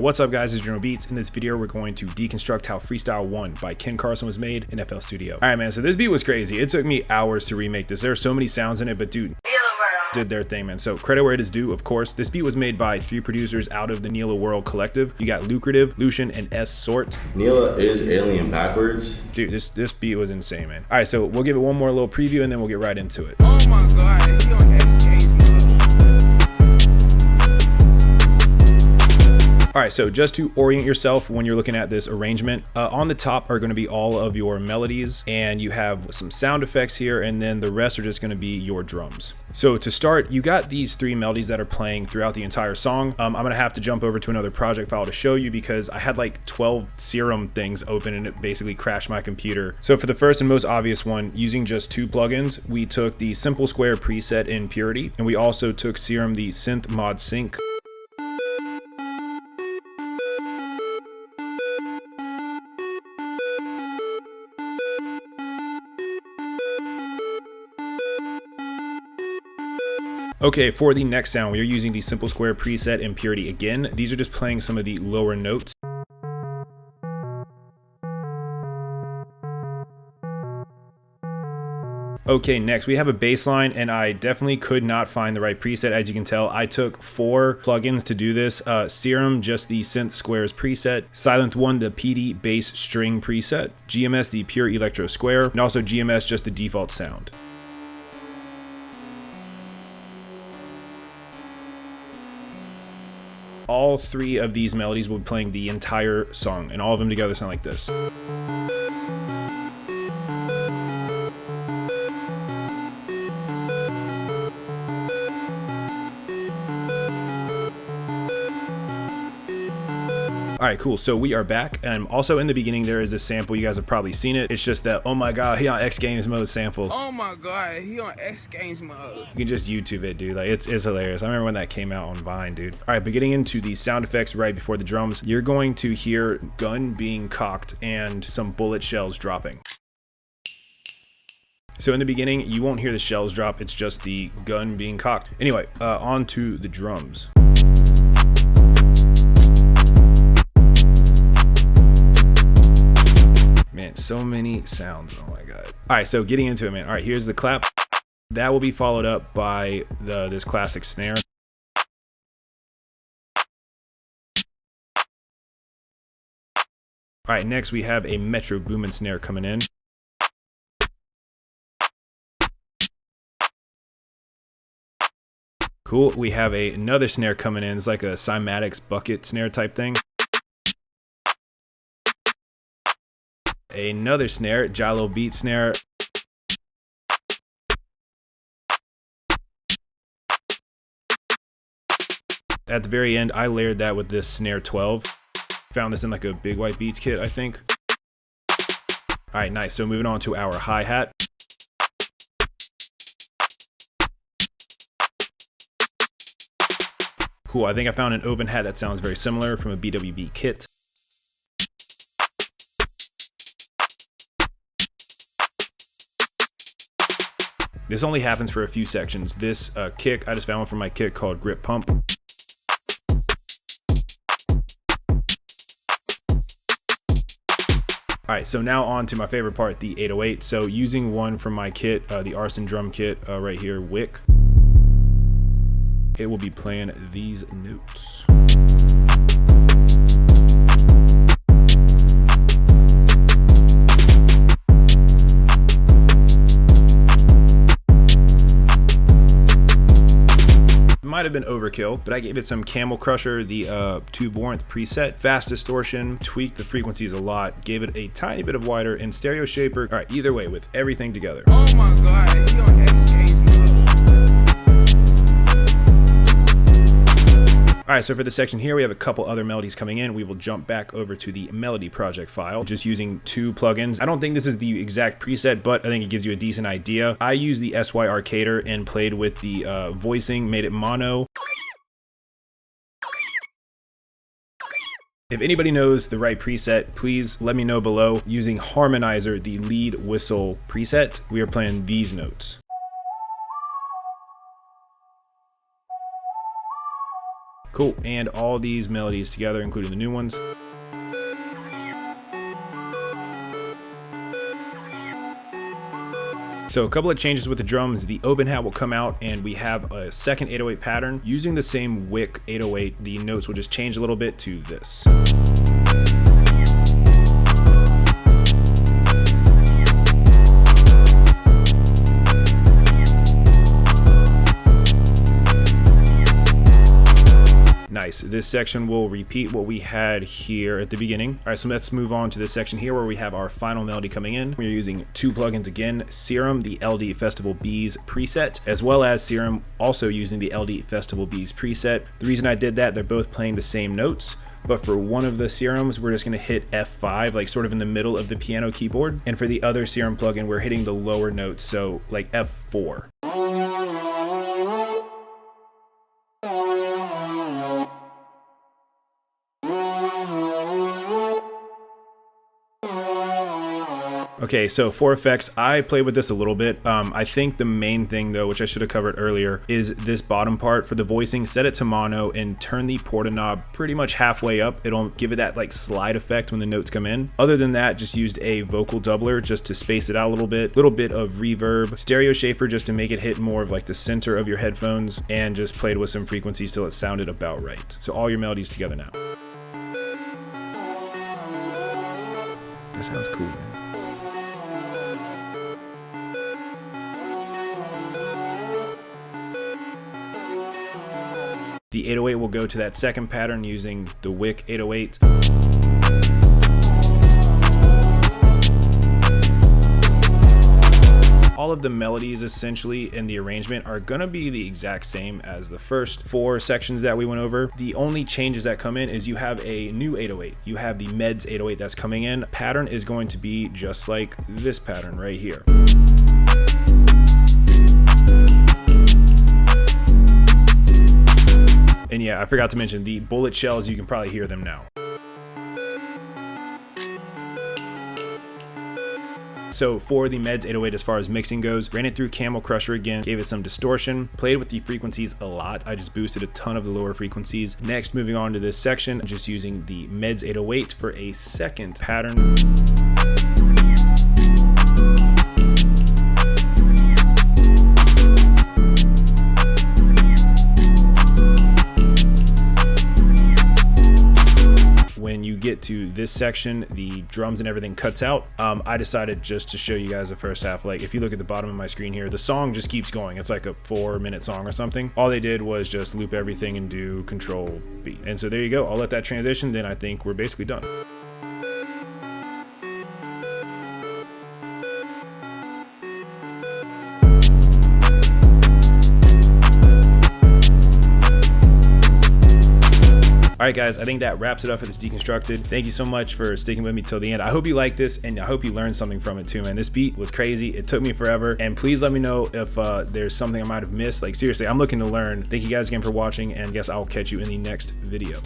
What's up guys, it's General Beats. In this video we're going to deconstruct how Freestyle 1 by Ken Carson was made in FL Studio. Alright man, so this beat was crazy. It took me hours to remake this. There are so many sounds in it, but dude, did their thing, man. So credit where it is due, of course. This beat was made by 3 producers out of the Neila World collective. You got Lukrative, Lucian, and ssort. Neila is alien backwards. Dude, this beat was insane, man. Alright, so we'll give it one more little preview and then we'll get right into it. Oh my god, he on Alright, so just to orient yourself when you're looking at this arrangement, on the top are going to be all of your melodies, and you have some sound effects here, and then the rest are just going to be your drums. So to start, you got these 3 melodies that are playing throughout the entire song. I'm going to have to jump over to another project file to show you because I had like 12 serum things open and it basically crashed my computer. So for the first and most obvious one, using just 2 plugins, we took the Simple Square preset in Purity, and we also took Serum the Synth Mod Sync. Okay, for the next sound, we are using the Simple Square preset in Purity again. These are just playing some of the lower notes. Okay, next we have a bass line, and I definitely could not find the right preset. As you can tell, I took 4 plugins to do this. Serum, just the Synth Squares preset. Silent One, the PD bass string preset. GMS, the pure electro square. And also GMS, just the default sound. All 3 of these melodies will be playing the entire song, and all of them together sound like this. Alright, cool. So we are back, and also in the beginning there is this sample. You guys have probably seen it. It's just that, oh my god, he on X Games mode sample. Oh my god, he on X Games mode. You can just YouTube it, dude. Like, it's hilarious. I remember when that came out on Vine, dude. Alright, but getting into the sound effects right before the drums, you're going to hear gun being cocked and some bullet shells dropping. So in the beginning, you won't hear the shells drop. It's just the gun being cocked. Anyway, on to the drums. Man, so many sounds. Oh my god. All right, so getting into it, man. All right, here's the clap. That will be followed up by this classic snare. All right, next we have a Metro Boomin snare coming in. Cool. We have another snare coming in. It's like a cymatics bucket snare type thing. Another snare, Jalo beat snare. At the very end, I layered that with this snare 12. Found this in like a Big White Beats kit, I think. Alright, nice. So moving on to our hi-hat. Cool, I think I found an open hat that sounds very similar from a BWB kit. This only happens for a few sections. This kick, I just found one from my kit called Grip Pump. Alright, so now on to my favorite part, the 808. So using one from my kit, the Arson drum kit right here, Wick. It will be playing these notes. Might have been overkill, but I gave it some Camel Crusher, the Tube Warmth preset, fast distortion, tweaked the frequencies a lot, gave it a tiny bit of wider, and stereo shaper. All right, either way, with everything together. Oh my god, he on X Games mode. All right, so for this section here, we have a couple other melodies coming in. We will jump back over to the melody project file, just using 2 plugins. I don't think this is the exact preset, but I think it gives you a decent idea. I used the SY Arcader and played with the voicing, made it mono. If anybody knows the right preset, please let me know below. Using Harmonizer, the lead whistle preset, we are playing these notes. Cool, and all these melodies together, including the new ones. So a couple of changes with the drums. The open hat will come out and we have a second 808 pattern. Using the same wick 808, the notes will just change a little bit to this. Nice. This section will repeat what we had here at the beginning. All right, so let's move on to this section here where we have our final melody coming in. We're using two plugins again, Serum, the LD Festival Bees preset, as well as Serum, also using the LD Festival Bees preset. The reason I did that, they're both playing the same notes, but for one of the Serums, we're just gonna hit F5, like sort of in the middle of the piano keyboard. And for the other Serum plugin, we're hitting the lower notes, so like F4. Okay, so for effects, I played with this a little bit. I think the main thing though, which I should have covered earlier, is this bottom part for the voicing. Set it to mono and turn the porta knob pretty much halfway up. It'll give it that like slide effect when the notes come in. Other than that, just used a vocal doubler just to space it out a little bit of reverb, stereo shaper just to make it hit more of like the center of your headphones, and just played with some frequencies till it sounded about right. So all your melodies together now. That sounds cool, man. The 808 will go to that second pattern using the wick 808. All of the melodies essentially in the arrangement are gonna be the exact same as the first four sections that we went over. The only changes that come in is you have a new 808. You have the Meds 808 that's coming in. Pattern is going to be just like this pattern right here. And yeah, I forgot to mention the bullet shells, you can probably hear them now. So for the Meds 808, as far as mixing goes, ran it through Camel Crusher again, gave it some distortion, played with the frequencies a lot. I just boosted a ton of the lower frequencies. Next, moving on to this section, just using the Meds 808 for a second pattern. When you get to this section, the drums and everything cuts out. I decided just to show you guys the first half. Like if you look at the bottom of my screen here, the song just keeps going. It's like a 4-minute song or something. All they did was just loop everything and do Control B. And so there you go. I'll let that transition, then I think we're basically done. All right, guys, I think that wraps it up for this Deconstructed. Thank you so much for sticking with me till the end. I hope you liked this, and I hope you learned something from it too, man. This beat was crazy. It took me forever, and please let me know if there's something I might have missed. Like seriously, I'm looking to learn. Thank you guys again for watching, and I guess I'll catch you in the next video.